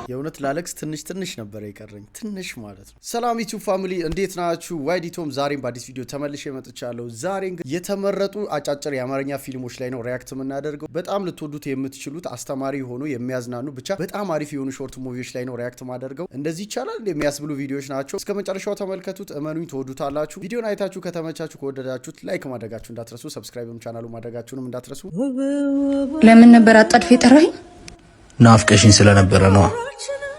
የእውነት ላለክስ ትንሽ ነበር የቀረኝ ትንሽ ማለት ነው። ሰላም ዩቲዩብ ፋሚሊ እንዴት ናችሁ? ዋይዲቶም ዛሬም በአዲስ ቪዲዮ ተመልሼ መጥቻለሁ። ዛሬ የተመረጡ አጫጭር የአማርኛ ፊልሞች ላይ ነው ሪያክት የምናደርገው። በጣም ልትወዱት የምትችሉት አስተማሪ የሆኑ የሚያዝናኑ ብቻ በጣም አሪፍ የሆኑ ሾርት ሙቪዎች ላይ ነው ሪያክት ማደርገው። እንደዚህ ይቻላል የሚያስብሉ ቪዲዮዎች ናቸው። እስከ መጨረሻው ተመልከቱት፣ እመኑኝ ትወዱታላችሁ። ቪዲዮን አይታችሁ ከተመቻችሁ ከወደዳችሁት ላይክ ማድረጋችሁ እንዳትረሱ፣ ሰብስክራይብም ቻናሉ ማድረጋችሁንም እንዳትረሱ። ለምን ነበር አጣድፌ ጠራኸኝ? ናፍቀሽኝ ስለነበረ ነው።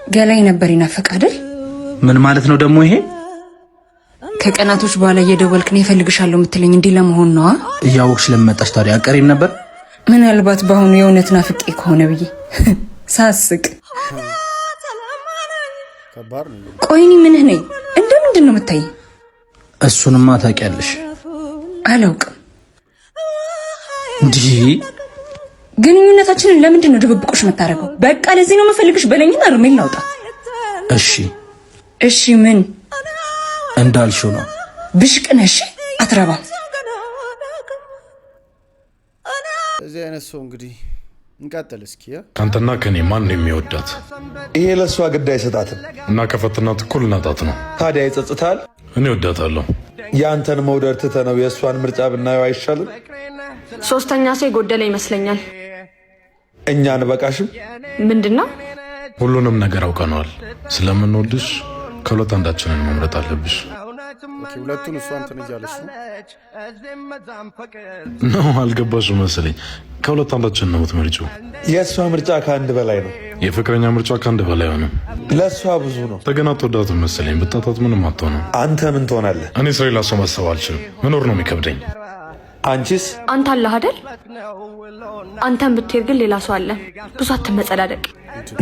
ገላይ ነበር ይናፈቅ አይደል? ምን ማለት ነው ደግሞ ይሄ? ከቀናቶች በኋላ እየደወልክ ነው እፈልግሻለሁ የምትለኝ እንዲህ ለመሆን ነው? እያወቅሽ ለመጣሽ ታዲያ አቀሪም ነበር? ምናልባት በአሁኑ የእውነት ናፍቄ ከሆነ ብዬ ሳስቅ። ከባድ ነው። ቆይኒ ምንህ ነኝ? እንደምንድን ነው የምታይ? እሱንማ ታውቂያለሽ። አላውቅም። እንዲህ ግንኙነታችንን ለምንድን ነው ድብብቆሽ የምታደርገው? በቃ ለዚህ ነው የምፈልግሽ በለኝና እርሜል ላውጣ። እሺ ምን እንዳልሽው ነው። ብሽቅ ነሽ፣ አትረባም። እዚህ አይነት ሰው እንግዲህ እንቀጥል እስኪ። ካንተና ከኔ ማን ነው የሚወዳት? ይሄ ለሷ ግድ አይሰጣትም እና ከፈትናት እኩል እናጣት ነው። ታዲያ ይጸጽታል? እኔ ወዳታለሁ። ያንተን መውደድ ትተነው የእሷን ምርጫ ብናየው አይሻልም? ሶስተኛ ሰው የጎደለ ይመስለኛል። እኛን በቃሽም ምንድነው? ሁሉንም ነገር አውቀነዋል። ስለምንወድሽ ከሁለት አንዳችንን መምረጥ አለብሽ። ሁለቱን እሷ እንትን እያለች ነው። አልገባሽ መሰለኝ። ከሁለት አንዳችን ነው የምትመርጪው። የእሷ ምርጫ ከአንድ በላይ ነው። የፍቅረኛ ምርጫ ከአንድ በላይ ሆነ። ለእሷ ብዙ ነው። ተገና ተወዳት መሰለኝ። ብታታት ምንም አትሆንም። አንተ ምን ትሆናለህ? እኔ ስለሌላ ሰው ማሰብ አልችልም። መኖር ነው የሚከብደኝ። አንቺስ? አንተ አለህ አይደል? አንተን ብትሄድ ግን ሌላ ሰው አለ። ብዙ አትመጸዳደቅ።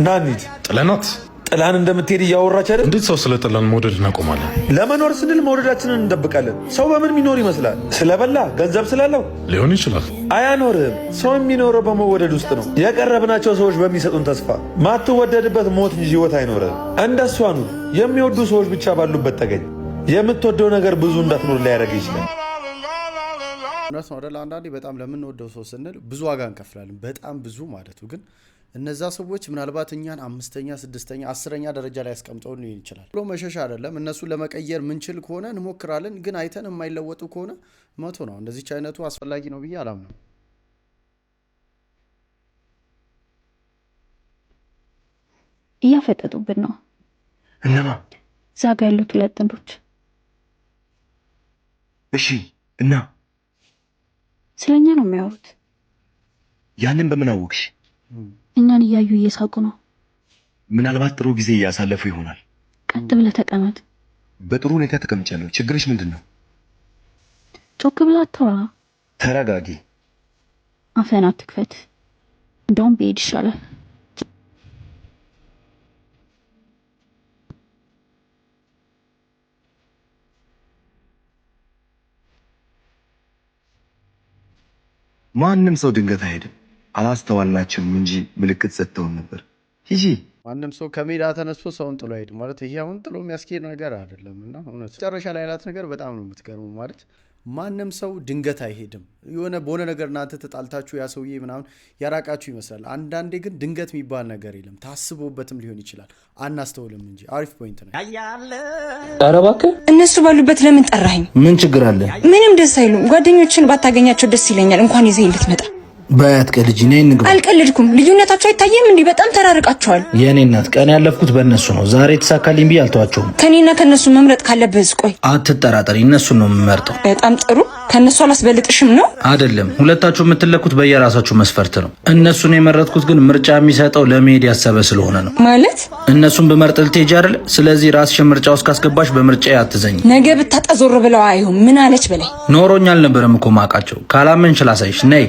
ና እንሂድ። ጥለናት ጥላን እንደምትሄድ እያወራች አይደል? እንዴት ሰው ስለጠላን መውደድ እናቆማለን? ለመኖር ስንል መውደዳችንን እንደብቃለን። ሰው በምን የሚኖር ይመስላል? ስለበላ ገንዘብ ስላለው ሊሆን ይችላል። አያኖርም። ሰው የሚኖረው በመወደድ ውስጥ ነው። የቀረብናቸው ሰዎች በሚሰጡን ተስፋ። ማትወደድበት ሞት እንጂ ህይወት አይኖርም። እንደሷ ኑር። የሚወዱ ሰዎች ብቻ ባሉበት ተገኝ። የምትወደው ነገር ብዙ እንዳትኖር ሊያደርግ ይችላል። እውነት ነው አይደል? አንዳንዴ በጣም ለምንወደው ሰው ስንል ብዙ ዋጋ እንከፍላለን። በጣም ብዙ ማለቱ ግን እነዛ ሰዎች ምናልባት እኛን 5ኛ 6ኛ 10ኛ ደረጃ ላይ ያስቀምጠውን ሊሆን ይችላል ብሎ መሸሻ አይደለም። እነሱን ለመቀየር ምንችል ከሆነ እንሞክራለን። ግን አይተን የማይለወጡ ከሆነ መቶ ነው። እንደዚች አይነቱ አስፈላጊ ነው ብዬ አላምነው። እያፈጠጡብን ነው። እነማ? እዛ ጋ ያሉት ሁለት ጥንዶች። እሺ እና ስለኛ ነው የሚያወሩት። ያንን በምን አወቅሽ? እኛን እያዩ እየሳቁ ነው። ምናልባት ጥሩ ጊዜ እያሳለፉ ይሆናል። ቀጥ ብለህ ተቀመጥ። በጥሩ ሁኔታ ተቀምጫለሁ። ችግርሽ ምንድን ነው? ጮክ ብለህ አታውራ። ተረጋጊ። አፍህን አትክፈት። እንደውም ብሄድ ይሻላል። ማንም ሰው ድንገት አይሄድም። አላስተዋልናቸውም እንጂ ምልክት ሰጥተውን ነበር። ሂጂ። ማንም ሰው ከሜዳ ተነስቶ ሰውን ጥሎ አይሄድም ማለት ይሄ አሁን ጥሎ የሚያስኬድ ነገር አይደለም። እና እውነት መጨረሻ ላይ ያላት ነገር በጣም ነው የምትገርመው። ማለት ማንም ሰው ድንገት አይሄድም። የሆነ በሆነ ነገር እናንተ ተጣልታችሁ ያ ሰውዬ ምናምን ያራቃችሁ ይመስላል። አንዳንዴ ግን ድንገት የሚባል ነገር የለም። ታስቦበትም ሊሆን ይችላል። አናስተውልም እንጂ። አሪፍ ፖይንት ነው። ኧረ እባክህ እነሱ ባሉበት ለምን ጠራኸኝ? ምን ችግር አለ? ምንም ደስ አይሉም። ጓደኞችን ባታገኛቸው ደስ ይለኛል። እንኳን ይዘህ ልትመጣ። በያት ከልጅ ነኝ እንግባ። አልቀልድኩም። ልዩነታቸው አይታየም እንዴ? በጣም ተራርቃቸዋል። የኔ እናት ቀን ያለፍኩት በእነሱ ነው። ዛሬ ተሳካልኝ ብዬ አልተዋቸውም። ከኔና ከነሱ መምረጥ ካለብህ ቆይ። አትጠራጠሪ፣ እነሱን ነው የምመርጠው። በጣም ጥሩ። ከነሱ አላስበልጥሽም ነው? አይደለም። ሁለታችሁ የምትለኩት በየራሳችሁ መስፈርት ነው። እነሱን የመረጥኩት ግን ምርጫ የሚሰጠው ለመሄድ ያሰበ ስለሆነ ነው። ማለት እነሱን በመርጥ ልትሄጂ አይደል? ስለዚህ ራስሽን ምርጫ ውስጥ ካስገባሽ በምርጫ አትዘኝ። ነገ ብታጣ ዞር ብለው አይሁን። ምን አለች በላይ ኖሮኝ አልነበረም እኮ ማውቃቸው። ካላመንሽ ላሳይሽ። ነይ።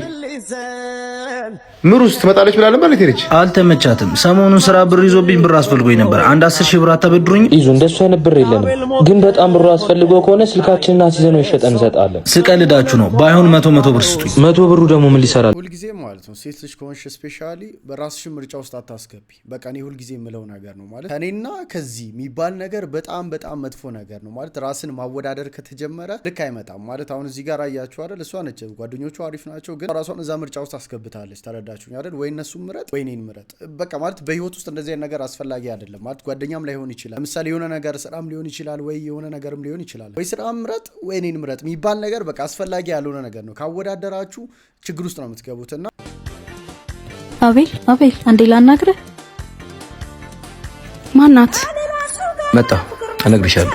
ምሩስ ትመጣለች ብላ ነበር። ለቴሪች አልተመቻትም። ሰሞኑን ስራ ብር ይዞብኝ ብር አስፈልጎኝ ነበር። አንድ 10 ሺህ ብር አታበድሩኝ? ይዙ እንደሱ አይነት ብር የለንም፣ ግን በጣም ብር አስፈልጎ ከሆነ ስልካችንን አስይዘነው ይሸጠን እንሰጣለን። ስቀልዳችሁ ነው። ባይሆን 100 ብር ስጡኝ። 100 ብሩ ደግሞ ምን ሊሰራል? ሁልጊዜ ማለት ነው ሴት ልጅ ከሆንሽ ስፔሻሊ በራስሽ ምርጫ ውስጥ አታስገቢ። በቃ እኔ ሁልጊዜ የምለው ነገር ነው ማለት ከኔና ከዚህ የሚባል ነገር በጣም መጥፎ ነገር ነው ማለት ራስን ማወዳደር ከተጀመረ ልክ አይመጣም ማለት። አሁን እዚህ ጋር አያችሁ አይደል? እሷ ነች ጓደኞቿ አሪፍ ናቸው፣ ግን ራሷን እዛ ምርጫ ውስጥ አስገብታለች። ተረዳችሁኝ አይደል? ወይ እነሱን ምረጥ ወይ እኔን ምረጥ። በቃ ማለት በህይወት ውስጥ እንደዚህ አይነት ነገር አስፈላጊ አይደለም ማለት ጓደኛም ላይሆን ይችላል። ለምሳሌ የሆነ ነገር ስራም ሊሆን ይችላል ወይ የሆነ ነገርም ሊሆን ይችላል። ወይ ስራም ምረጥ ወይ እኔን ምረጥ የሚባል ነገር በቃ አስፈላጊ ያልሆነ ነገር ነው። ካወዳደራችሁ ችግር ውስጥ ነው የምትገቡትና አቤል አንዴ ላናግርህ። ማናት? መጣ እነግርሻለሁ።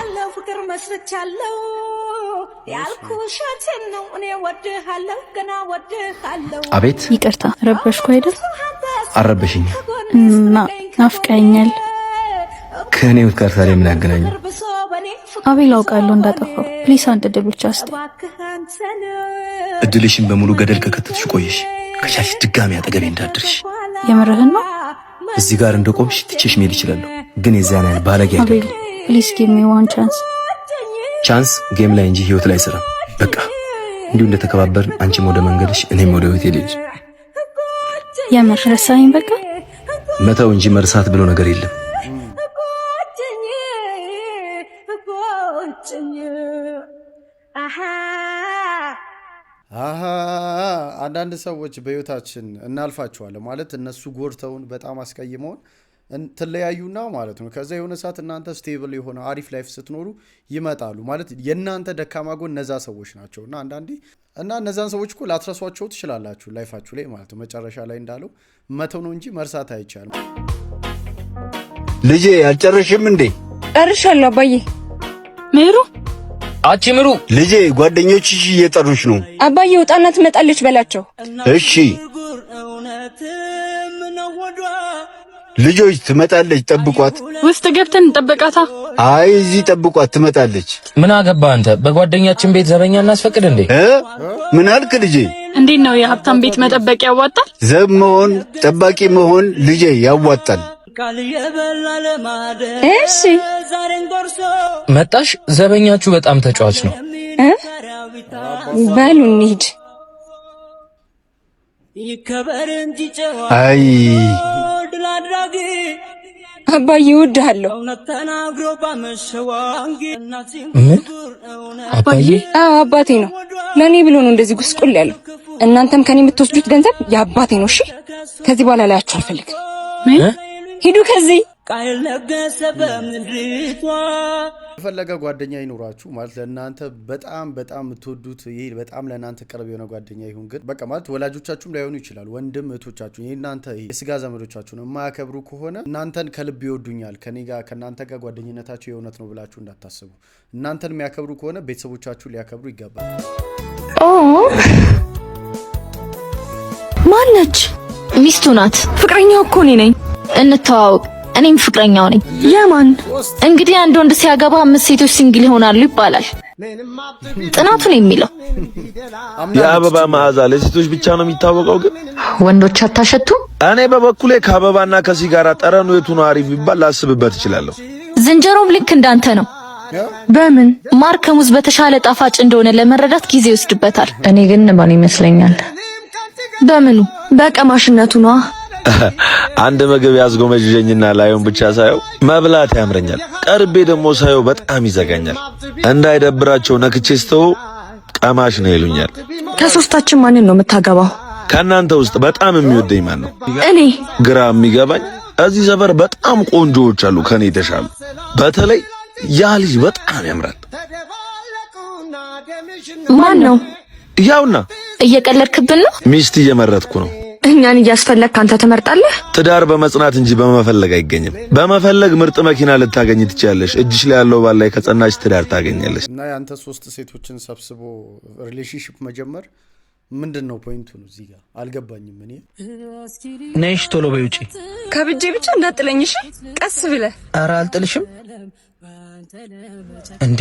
አቤት። ይቅርታ ረበሽኩ አይደል? አረበሽኝ እና ናፍቀኸኛል። ከእኔ ጋር ታዲያ ምን ያገናኛል? አቤል አውቃለሁ እንዳጠፋው። ፕሊስ አንድ እድል ብቻ ስጥ። እድልሽን በሙሉ ገደል ከከተትሽ ቆየሽ። ከቻልሽ ድጋሚ አጠገቤ እንዳትደርሽ። የምርህን ነው? እዚህ ጋር እንደቆምሽ ትቼሽ መሄድ እችላለሁ፣ ግን የዚያን ያህል ባለጌ አቤል ፕሊስ ጊቭ ሚ ዋን ቻንስ። ቻንስ ጌም ላይ እንጂ ህይወት ላይ ስራ። በቃ እንዲሁ እንደተከባበርን አንቺም ወደ መንገድሽ እኔም ወደ ህይወቴ ልሂድ። የምር ረሳኸኝ? በቃ መተው እንጂ መርሳት ብሎ ነገር የለም። አንዳንድ ሰዎች በህይወታችን እናልፋቸዋለን ማለት እነሱ ጎርተውን በጣም አስቀይመውን ትለያዩና ማለት ነው። ከዛ የሆነ ሰዓት እናንተ ስቴብል የሆነ አሪፍ ላይፍ ስትኖሩ ይመጣሉ ማለት የእናንተ ደካማ ጎን እነዛ ሰዎች ናቸውና አንዳንዴ እና እነዛን ሰዎች እኮ ላትረሷቸው ትችላላችሁ ላይፋችሁ ላይ ማለት ነው። መጨረሻ ላይ እንዳለው መተው ነው እንጂ መርሳት አይቻልም። ልጄ አልጨረሽም እንዴ? ጨርሻለሁ አባዬ። ምሩ አቺ ምሩ፣ ልጄ ጓደኞችሽ እየጠሩሽ ነው። አባዬ ውጣና ትመጣለች በላቸው። እሺ ልጆች ትመጣለች፣ ጠብቋት። ውስጥ ገብተን እንጠብቃታ። አይ እዚህ ጠብቋት፣ ትመጣለች። ምን አገባ አንተ? በጓደኛችን ቤት ዘበኛ እናስፈቅድ እንዴ? ምን አልክ ልጄ? እንዴት ነው የሀብታም ቤት መጠበቅ ያዋጣል? ዘብ መሆን ጠባቂ መሆን ልጄ ያዋጣል። እሺ መጣሽ። ዘበኛችሁ በጣም ተጫዋች ነው። በሉ እንሂድ። አይ አባዬ እወድሃለሁ። ምን አባዬ? አዎ አባቴ ነው። ለኔ ብሎ ነው እንደዚህ ጉስቁል ያለው። እናንተም ከኔ የምትወስዱት ገንዘብ የአባቴ ነው። እሺ ከዚህ በኋላ ላያችሁ አልፈልግም። ሂዱ ከዚህ። ቃል ነገሰ በምድሪቷ። የፈለገ ጓደኛ ይኖራችሁ ማለት ለእናንተ በጣም የምትወዱት ይሄ በጣም ለእናንተ ቅርብ የሆነ ጓደኛ ይሁን፣ ግን በቃ ማለት ወላጆቻችሁም ላይሆኑ ይችላል፣ ወንድም እህቶቻችሁ፣ የእናንተ የስጋ ዘመዶቻችሁን የማያከብሩ ከሆነ እናንተን ከልብ ይወዱኛል ከእናንተ ጋር ጓደኝነታችሁ የእውነት ነው ብላችሁ እንዳታስቡ። እናንተን የሚያከብሩ ከሆነ ቤተሰቦቻችሁ ሊያከብሩ ይገባል። ማነች? ሚስቱ ናት። ፍቅረኛው እኮ እኔ ነኝ። እንተዋወቅ። እኔም ፍቅረኛው ነኝ። የማን? እንግዲህ አንድ ወንድ ሲያገባ 5 ሴቶች ሲንግል ይሆናሉ ይባላል። ጥናቱን የሚለው የአበባ መዓዛ ለሴቶች ብቻ ነው የሚታወቀው፣ ግን ወንዶች አታሸቱ? እኔ በበኩሌ ከአበባና ከሲጋራ ጠረኑ የቱ ነው አሪፍ ቢባል ላስብበት እችላለሁ። ዝንጀሮም ልክ እንዳንተ ነው። በምን? ማር ከሙዝ በተሻለ ጣፋጭ እንደሆነ ለመረዳት ጊዜ ይወስድበታል። እኔ ግን ማን ይመስለኛል? በምኑ? በቀማሽነቱ ነው። አንድ ምግብ ያስጎመጀኝና ላዩን ብቻ ሳየው መብላት ያምረኛል። ቀርቤ ደግሞ ሳየው በጣም ይዘጋኛል። እንዳይደብራቸው ነክቼ ስተው ቀማሽ ነው ይሉኛል። ከሶስታችን ማንን ነው የምታገባው? ከእናንተ ውስጥ በጣም የሚወደኝ ማን ነው? እኔ። ግራ የሚገባኝ እዚህ ሰፈር በጣም ቆንጆዎች አሉ ከኔ የተሻሉ። በተለይ ያ ልጅ በጣም ያምራል። ማን ነው? ያውና። እየቀለድክብን ነው? ሚስት እየመረጥኩ ነው። እኛን እያስፈለግክ አንተ ትመርጣለህ? ትዳር በመጽናት እንጂ በመፈለግ አይገኝም። በመፈለግ ምርጥ መኪና ልታገኝ ትችያለሽ። እጅሽ ላይ ያለው ባል ላይ ከጸናች ትዳር ታገኛለሽ። እና ያንተ 3 ሴቶችን ሰብስቦ ሪሌሽንሺፕ መጀመር ምንድነው ፖይንቱ ነው? እዚህ ጋር አልገባኝም። እኔ ነይሽ ቶሎ በይ ውጪ። ከብጄ ብቻ እንዳጥለኝ እሺ? ቀስ ብለህ። ኧረ አልጥልሽም እንዴ?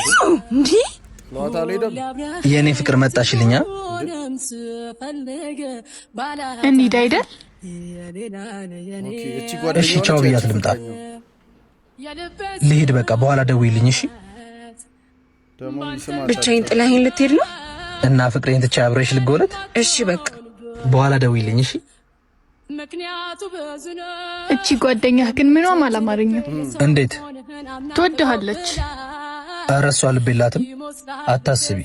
ኢዙ እንዴ ለዋታ ላይ ደም የኔ ፍቅር መጣሽልኛ። እንሂድ አይደል? ኦኬ እቺ ጓደኛዋ እሺ ቻው ብያት ልምጣ። ልሂድ በቃ በኋላ ደውይልኝ እሺ። ደሞ ይስማ ብቻዬን ጥለኸኝ ልትሄድ ነው? እና ፍቅሬን ትቼ አብረሽ ልጎለት? እሺ በቃ በኋላ ደውይልኝ እሺ። እቺ ጓደኛህ ግን ምንም አላማረኝም። እንዴት? ትወድሃለች። ኧረ እሷ ልብ የላትም አታስቢ።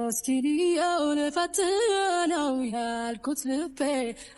እስኪዲየውን ፈትነው ያልኩት ልቤ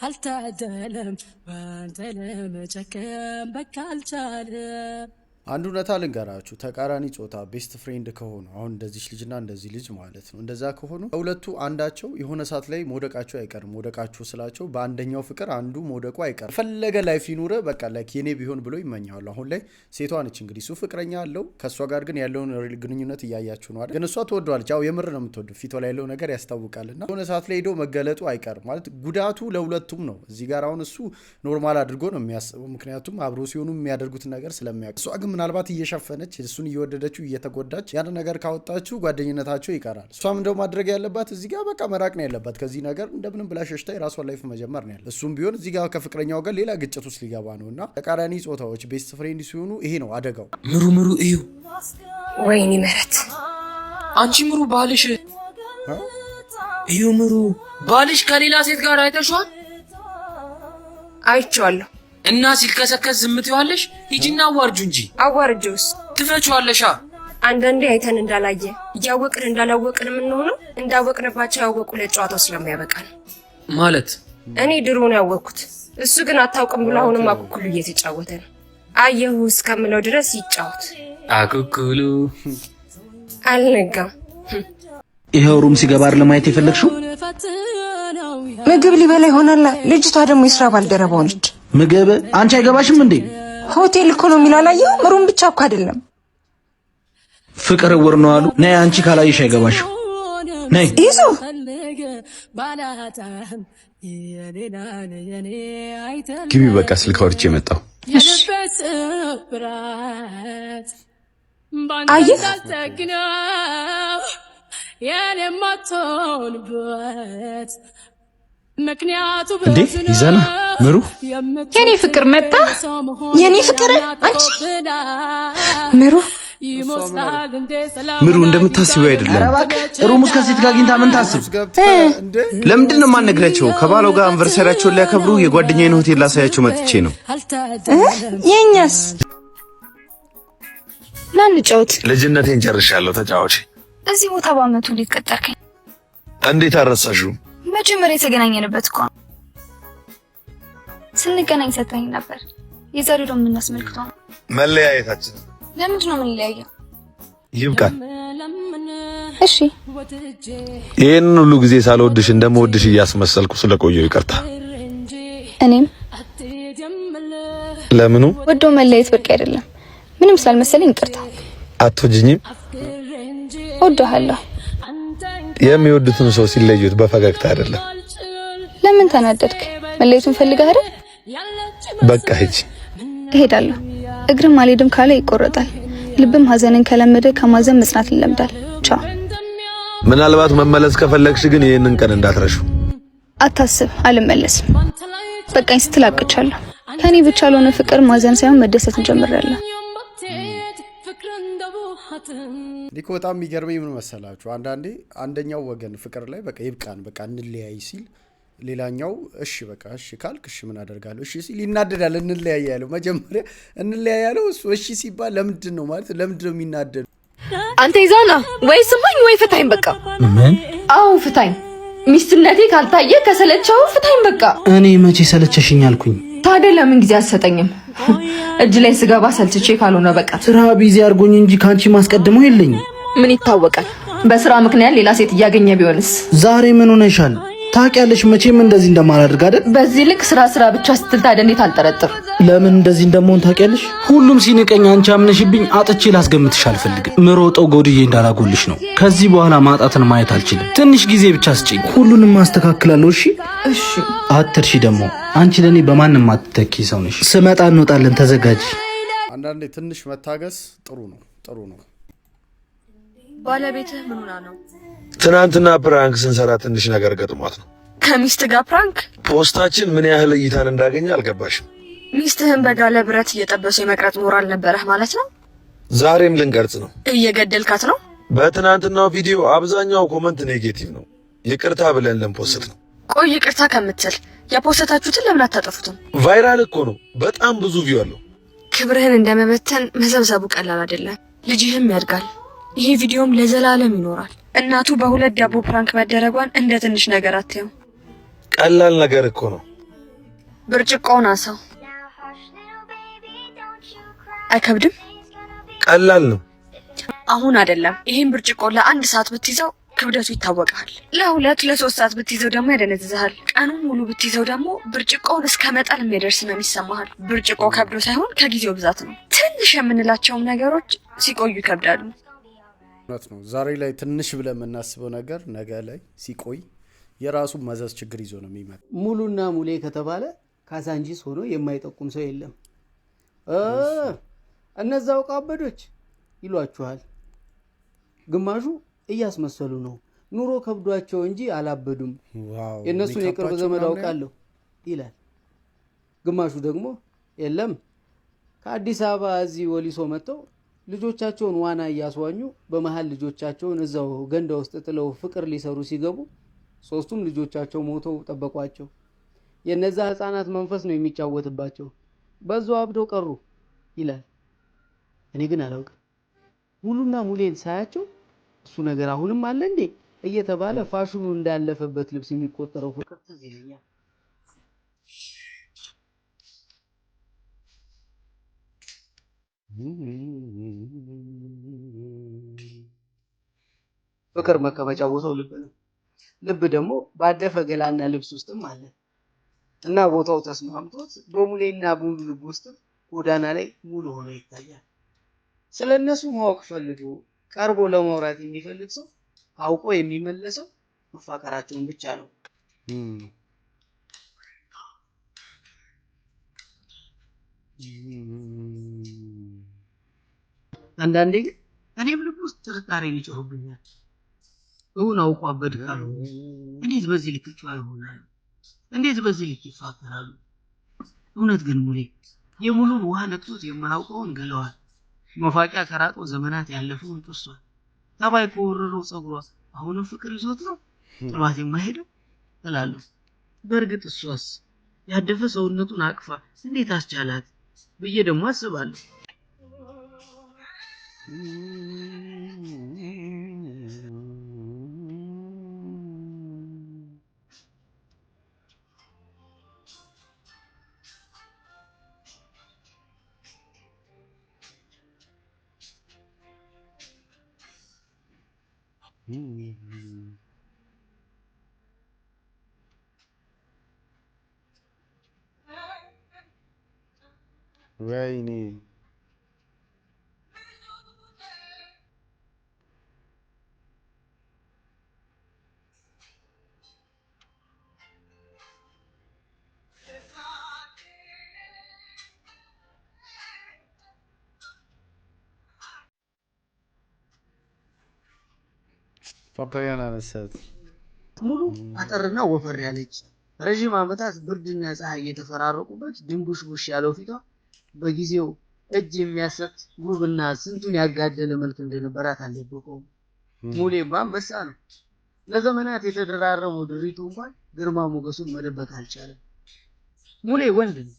አልታደለም ባንተ ለመጨከም በቃ አልቻለም። አንድ እውነታ ልንገራችሁ፣ ተቃራኒ ጾታ ቤስት ፍሬንድ ከሆኑ አሁን እንደዚህ ልጅና እንደዚህ ልጅ ማለት ነው፣ እንደዛ ከሆኑ ከሁለቱ አንዳቸው የሆነ ሰዓት ላይ መውደቃቸው አይቀርም። መውደቃቸው ስላቸው በአንደኛው ፍቅር አንዱ መውደቁ አይቀርም። ፈለገ ላይፍ ይኑረ በቃ ላይክ የኔ ቢሆን ብሎ ይመኛሉ። አሁን ላይ ሴቷ ነች እንግዲህ እሱ ፍቅረኛ አለው ከእሷ ጋር ግን ያለውን ግንኙነት እያያችሁ ነው አይደል? ግን እሷ ትወደዋለች። ያው የምር ነው የምትወደው፣ ፊቷ ላይ ያለው ነገር ያስታውቃልና የሆነ ሰዓት ላይ ሄዶ መገለጡ አይቀርም ማለት ጉዳቱ ለሁለቱም ነው። እዚህ ጋር አሁን እሱ ኖርማል አድርጎ ነው የሚያስበው፣ ምክንያቱም አብሮ ሲሆኑ የሚያደርጉትን ነገር ስለሚያውቅ። እሷ ግን ምናልባት እየሸፈነች እሱን እየወደደችው እየተጎዳች ያን ነገር ካወጣችሁ ጓደኝነታቸው ይቀራል። እሷም እንደው ማድረግ ያለባት እዚህ ጋር በቃ መራቅ ነው ያለባት ከዚህ ነገር፣ እንደምንም ብላ ሸሽታ የራሷን ላይፍ መጀመር ነው ያለ። እሱም ቢሆን እዚህ ጋር ከፍቅረኛው ጋር ሌላ ግጭት ውስጥ ሊገባ ነውና ተቃራኒ ጾታዎች ቤስት ፍሬንድ ሲሆኑ ይሄ ነው አደጋው። ምሩ እዩ ወይኔ ምህረት አንቺ ምሩ ባልሽ እዩ ምሩ ባልሽ ከሌላ ሴት ጋር አይተሽዋል? አይቼዋለሁ። እና ሲልከሰከስ ዝም ትይዋለሽ? ሂጂና አዋርጁ እንጂ። አዋርጁስ ትፈችዋለሻ። አንዳንዴ አይተን እንዳላየ እያወቅን እንዳላወቅን የምንሆነው እንዳወቅንባቸው ያወቁ ለጨዋታው ስለሚያበቃን ማለት። እኔ ድሮ ነው ያወቅኩት፣ እሱ ግን አታውቅም ብሎ አሁንም አኩኩሉ እየተጫወተ ነው። አየሁ እስከምለው ድረስ ይጫወት። አኩኩሉ አልነጋም። ይሄው ሩም ሲገባር ለማየት የፈለግሽው ምግብ ሊበላ ይሆናል። ልጅቷ ደግሞ የስራ ባልደረባው ነች። ምግብ አንቺ አይገባሽም እንዴ? ሆቴል እኮ ነው የሚለው አላየሁም። ሩም ብቻ እኮ አይደለም። ፍቅር እውር ነው አሉ። ነይ አንቺ ካላየሽ አይገባሽም። ነይ ይዞ ግቢ በቃ ስልክ አውርቼ መጣሁ። አየህ እንዴ ይዘና ምሩ የኔ ፍቅር መጣ። የኔ ፍቅር አንቺ ምሩ ምሩ እንደምታስቢው አይደለም። ሩም ውስጥ ከሴት ጋር አግኝታ ምን ታስብ? ለምንድን ነው የማነግራቸው? ከባሏ ጋር አንቨርሰሪያቸውን ሊያከብሩ የጓደኛዬን ሆቴል ላሳያቸው መጥቼ ነው። የኛስ ላንጫወት። ልጅነቴን ጨርሻለሁ። ተጫዋች እዚህ ቦታ በአመቱ ሊቀጠርከኝ እንዴት አረሳሽው? መጀመሪያ የተገናኘንበት እኮ ስንገናኝ ሰጠኝ ነበር። የዛሬው ደግሞ የምናስመልክተው መለያየታችን። ለምንድን ነው የምንለያየው? ይብቃል። እሺ ይህንን ሁሉ ጊዜ ሳልወድሽ እንደምወድሽ እያስመሰልኩ ስለቆየው ይቅርታ። እኔም ለምኑ ወዶ መለየት በቃ አይደለም ምንም ስላልመሰለኝ ይቅርታ። አትወጂኝም? እወድሃለሁ። የሚወዱትን ሰው ሲለዩት በፈገግታ አይደለም። ለምን ተናደድክ? መለየቱን ፈልገህ አይደል? በቃ ሂጂ። እሄዳለሁ። እግርም አልሄድም ካለ ይቆረጣል። ልብም ሀዘንን ከለመደ ከማዘን መጽናት ይለምዳል። ቻው። ምናልባት መመለስ ከፈለግሽ ግን ይሄንን ቀን እንዳትረሹ። አታስብ፣ አልመለስም። በቃኝ ስትል አብቅቻለሁ። ከኔ ብቻ ለሆነ ፍቅር ማዘን ሳይሆን መደሰትን ጀምሬያለሁ። ዲኮ በጣም የሚገርመኝ ምን መሰላችሁ? አንዳንዴ አንደኛው ወገን ፍቅር ላይ በቃ ይብቃን በቃ እንለያይ ሲል ሌላኛው እሺ በቃ እሺ ካልክ እሺ ምን አደርጋለሁ እሺ ሲል ይናደዳል። እንለያይ ያለው መጀመሪያ እንለያይ ያለው እሱ እሺ ሲባል ለምንድን ነው ማለት ለምንድን ነው የሚናደዱ? አንተ ይዛና ወይ ስማኝ ወይ ፍታኝ በቃ። ምን? አዎ ፍታኝ። ሚስትነቴ ካልታየ ከሰለቸው ፍታኝ በቃ። እኔ መቼ ሰለቸሽኝ አልኩኝ? ታዲያ ለምን ጊዜ አትሰጠኝም? እጅ ላይ ስገባ ሰልችቼ ካልሆነ በቃ ስራ ቢዚ አድርጎኝ እንጂ ካንቺ ማስቀድመው የለኝም። ምን ይታወቃል? በስራ ምክንያት ሌላ ሴት እያገኘ ቢሆንስ? ዛሬ ምን ሆነሻል? ታውቂያለሽ መቼም እንደዚህ እንደማላደርግ አይደል? በዚህ ልክ ስራ ብቻ ስትል ታዲያ እንዴት አልጠረጥር? ለምን እንደዚህ እንደምሆን ታውቂያለሽ? ሁሉም ሲንቀኝ አንቺ አምነሽብኝ አጥቼ ላስገምትሽ አልፈልግም። ምሮጠው ጎድዬ እንዳላጎልሽ ነው። ከዚህ በኋላ ማጣትን ማየት አልችልም። ትንሽ ጊዜ ብቻ ስጪኝ፣ ሁሉንም ማስተካክላለሁ። እሺ እሺ። አትርሺ ደግሞ አንቺ ለኔ በማንም አትተኪ ሰው ነሽ። ስመጣ እንወጣለን፣ ተዘጋጂ። አንዳንዴ ትንሽ መታገስ ጥሩ ነው፣ ጥሩ ነው። ባለቤትህ ምን ሆና ነው? ትናንትና ፕራንክ ስንሰራ ትንሽ ነገር ገጥሟት ነው። ከሚስት ጋር ፕራንክ? ፖስታችን ምን ያህል እይታን እንዳገኘ አልገባሽም። ሚስትህን በጋለ ብረት እየጠበሱ የመቅረጽ ሞራል ነበረህ ማለት ነው? ዛሬም ልንቀርጽ ነው። እየገደልካት ነው። በትናንትናው ቪዲዮ አብዛኛው ኮመንት ኔጌቲቭ ነው። ይቅርታ ብለን ልንፖስት ነው። ቆይ ይቅርታ ከምትል የፖስታችሁትን ለምን አታጠፉትም? ቫይራል እኮ ነው። በጣም ብዙ ቪው አለው። ክብርህን እንደመበተን መዘብዘቡ ቀላል አይደለም። ልጅህም ያድጋል። ይሄ ቪዲዮም ለዘላለም ይኖራል። እናቱ በሁለት ዳቦ ፕራንክ መደረጓን እንደ ትንሽ ነገር አትየው። ቀላል ነገር እኮ ነው። ብርጭቆውን አሳው። አይከብድም? ቀላል ነው። አሁን አይደለም። ይሄን ብርጭቆ ለ1 ሰዓት ብትይዘው ክብደቱ ይታወቃል። ለ2 ለ3 ሰዓት ብትይዘው ደግሞ ያደነዝዝሃል። ቀኑን ሙሉ ብትይዘው ደግሞ ብርጭቆውን እስከ መጣል የሚደርስ ነው የሚሰማሃል። ብርጭቆ ከብዶ ሳይሆን ከጊዜው ብዛት ነው። ትንሽ የምንላቸውም ነገሮች ሲቆዩ ይከብዳሉ። እውነት ነው። ዛሬ ላይ ትንሽ ብለን የምናስበው ነገር ነገ ላይ ሲቆይ የራሱ መዘዝ ችግር ይዞ ነው የሚመጣ። ሙሉና ሙሌ ከተባለ ካዛንጂስ ሆኖ የማይጠቁም ሰው የለም። እነዛው ቃበዶች ይሏችኋል። ግማሹ እያስመሰሉ ነው። ኑሮ ከብዷቸው እንጂ አላበዱም። የእነሱን የቅርብ ዘመድ አውቃለሁ ይላል። ግማሹ ደግሞ የለም ከአዲስ አበባ እዚህ ወሊሶ መጥተው ልጆቻቸውን ዋና እያስዋኙ በመሃል ልጆቻቸውን እዛው ገንዳ ውስጥ ጥለው ፍቅር ሊሰሩ ሲገቡ 3ቱም ልጆቻቸው ሞተው ጠበቋቸው። የነዛ ህፃናት መንፈስ ነው የሚጫወትባቸው። በዛው አብደው ቀሩ ይላል። እኔ ግን አላውቅም። ሙሉና ሙሌን ሳያቸው እሱ ነገር አሁንም አለ እንዴ እየተባለ ፋሽኑ እንዳለፈበት ልብስ የሚቆጠረው ፍቅር ትዝ ይለኛል። ፍቅር መቀመጫ ቦታው ልብ ነው። ልብ ደግሞ ባደፈ ገላና ልብስ ውስጥም አለ እና ቦታው ተስማምቶት በሙሌና ሙሉ ልብ ውስጥ ጎዳና ላይ ሙሉ ሆኖ ይታያል። ስለነሱ ማወቅ ፈልጎ ቀርቦ ለማውራት የሚፈልግ ሰው አውቆ የሚመለሰው መፋቀራቸውን ብቻ ነው። አንዳንዴ ግን እኔም ልብ ውስጥ ጥርጣሬ ይጮህብኛል። እውን አውቆ አበድ ካልሆነ እንዴት በዚህ ልክ ይሆናል? እንዴት በዚህ ልክ ይፋቀራሉ? እውነት ግን ሙሌ የሙሉን ውሃ ነክቶት የማያውቀውን ገለዋል። መፋቂያ ከራቆ ዘመናት ያለፈውን ጥሷል። ታባይ ከወረረው ጸጉሯ አሁንም ፍቅር ይዞት ነው ጥሏት የማይሄደው እላለሁ። በእርግጥ እሷስ ያደፈ ሰውነቱን አቅፋ እንዴት አስቻላት ብዬ ደግሞ አስባለሁ። ወይኔ ፓፓያና ነሰት ሙሉ አጠርና ወፈር ያለች ረጅም ዓመታት ብርድና ፀሐይ የተፈራረቁበት ድንቡሽቡሽ ያለው ፊቷ በጊዜው እጅ የሚያሰጥ ውብና ስንቱን ያጋደለ መልክ እንደነበራት አልደበቀውም። ሙሌም አንበሳ ነው። ለዘመናት የተደራረመው ድሪቱ እንኳን ግርማ ሞገሱን መደበቅ አልቻለም። ሙሌ ወንድ ነው።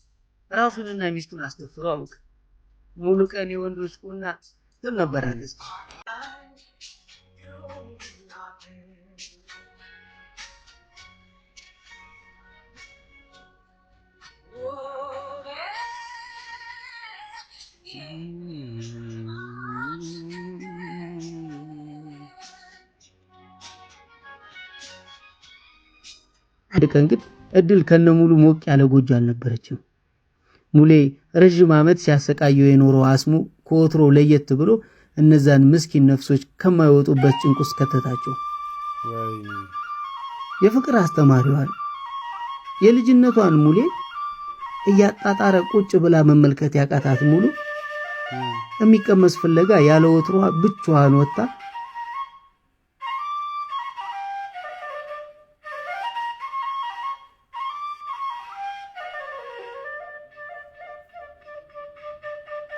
ራሱንና ሚስቱን አስደፍሮ አውቅ ሙሉ ቀን የወንዶች ቁና ትል ነበር አለች። አንድ ቀን ግን እድል ከነሙሉ ሞቅ ያለ ጎጆ አልነበረችም። ሙሌ ረጅም ዓመት ሲያሰቃየው የኖረው አስሙ ከወትሮ ለየት ብሎ እነዛን ምስኪን ነፍሶች ከማይወጡበት ጭንቅ ውስጥ ከተታቸው። የፍቅር አስተማሪዋን የልጅነቷን ሙሌ እያጣጣረ ቁጭ ብላ መመልከት ያቃታት ሙሉ የሚቀመስ ፍለጋ ያለ ወትሯ ብቻዋን ወጣ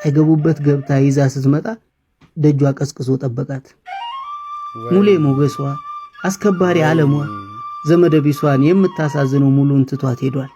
አይገቡበት ገብታ ይዛ ስትመጣ ደጇ ቀስቅሶ ጠበቃት። ሙሌ ሞገሷ፣ አስከባሪ ዓለሟ፣ ዘመደ ቢሷን የምታሳዝነው ሙሉን ትቷት ሄዷል።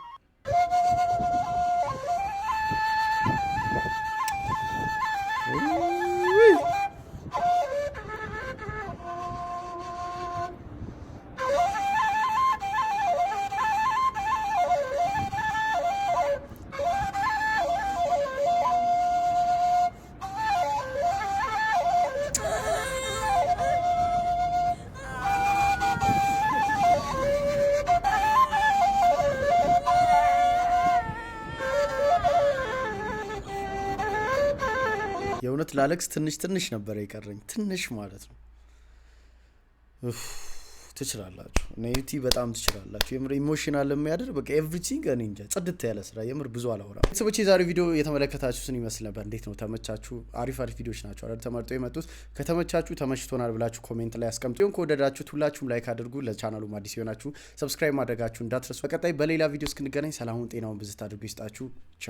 የእውነት ላለክስ ትንሽ ነበር የቀረኝ ትንሽ ማለት ነው። ትችላላችሁ እና ዩቲ በጣም ትችላላችሁ። የምር ኢሞሽናል የሚያደርግ በቃ ኤቭሪቲንግ እኔ እንጃ ጽድት ያለ ስራ የምር ብዙ አላወራም። ቤተሰቦች የዛሬው ቪዲዮ የተመለከታችሁትን ይመስል ነበር። እንዴት ነው ተመቻችሁ? አሪፍ ቪዲዮዎች ናቸው አይደል ተመርጠው የመጡት። ከተመቻችሁ ተመችቶናል ብላችሁ ኮሜንት ላይ አስቀምጡ። ከወደዳችሁት ሁላችሁም ላይክ አድርጉ። ለቻናሉ አዲስ የሆናችሁ ሰብስክራይብ ማድረጋችሁ እንዳትረሱ። በቀጣይ በሌላ ቪዲዮ እስክንገናኝ ሰላሙን ጤናውን ብዝት አድርጉ ይስጣችሁ። ቻው